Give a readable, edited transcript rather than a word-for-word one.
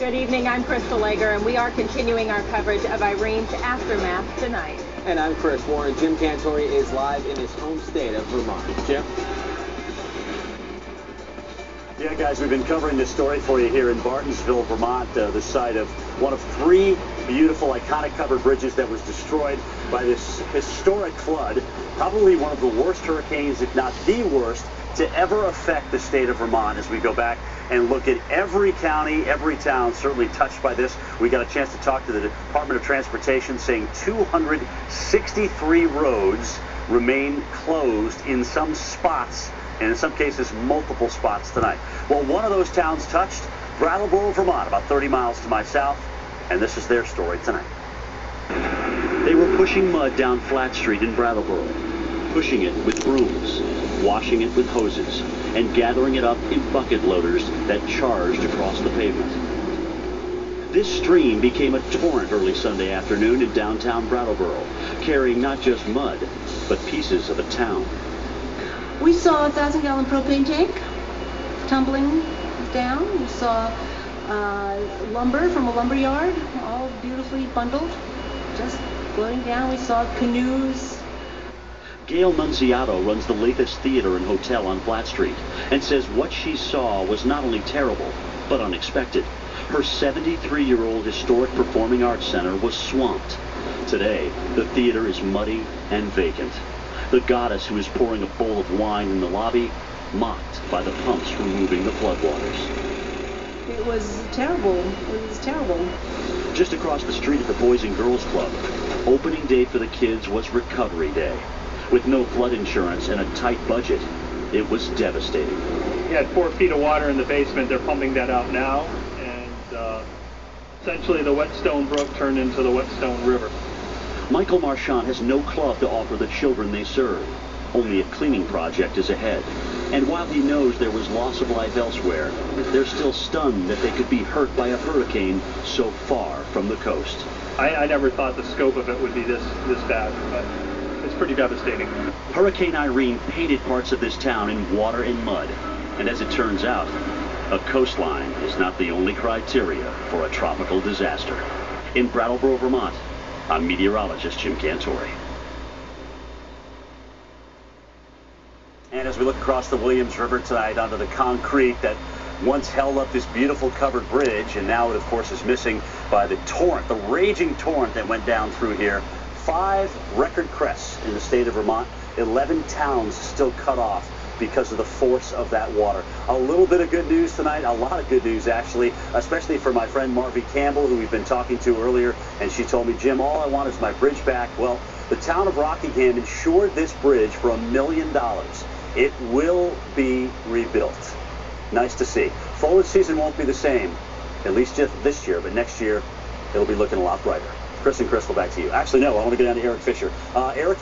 Good evening, I'm Crystal Lager, and we are continuing our coverage of Irene's aftermath tonight. And I'm Chris Warren. Jim Cantore is live in his home state of Vermont. Jim? Yeah, guys, we've been covering this story for you here in Bartonsville, Vermont, the site of one of three beautiful, iconic covered bridges that was destroyed by this historic flood. Probably one of the worst hurricanes, if not the worst, to ever affect the state of Vermont as we go back and look at every county, every town certainly touched by this. We got a chance to talk to the Department of Transportation saying 263 roads remain closed in some spots, and in some cases multiple spots tonight. Well, one of those towns touched, Brattleboro, Vermont, about 30 miles to my south, and this is their story tonight. They were pushing mud down Flat Street in Brattleboro, pushing it with brooms, washing it with hoses, and gathering it up in bucket loaders that charged across the pavement. This stream became a torrent early Sunday afternoon in downtown Brattleboro, carrying not just mud, but pieces of a town. We saw a 1,000-gallon propane tank tumbling down. We saw lumber from a lumber yard, all beautifully bundled, just floating down. We saw canoes. Gail Nunziato runs the Lathis Theater and Hotel on Flat Street and says what she saw was not only terrible, but unexpected. Her 73-year-old historic performing arts center was swamped. Today, the theater is muddy and vacant. The goddess who is pouring a bowl of wine in the lobby, mocked by the pumps removing the floodwaters. It was terrible. It was terrible. Just across the street at the Boys and Girls Club, opening day for the kids was recovery day. With no flood insurance and a tight budget, it was devastating. We had 4 feet of water in the basement. They're pumping that out now, and essentially the Whetstone Brook turned into the Whetstone River. Michael Marchand has no club to offer the children they serve. Only a cleaning project is ahead. And while he knows there was loss of life elsewhere, they're still stunned that they could be hurt by a hurricane so far from the coast. I never thought the scope of it would be this bad, but it's pretty devastating. Hurricane Irene painted parts of this town in water and mud. And as it turns out, a coastline is not the only criteria for a tropical disaster. In Brattleboro, Vermont, I'm meteorologist Jim Cantore. And as we look across the Williams River tonight onto the concrete that once held up this beautiful covered bridge, and now it of course is missing by the torrent, the raging torrent that went down through here. 5 record crests in the state of Vermont, 11 towns still cut off because of the force of that water. A little bit of good news tonight, a lot of good news actually, especially for my friend Marvie Campbell, who we've been talking to earlier, and she told me, Jim, all I want is my bridge back. Well, the town of Rockingham insured this bridge for $1 million. It will be rebuilt. Nice to see. Forward season won't be the same, at least just this year, but next year it'll be looking a lot brighter. Chris and Crystal, back to you. Actually, no, I want to go down to Eric Fisher. Eric.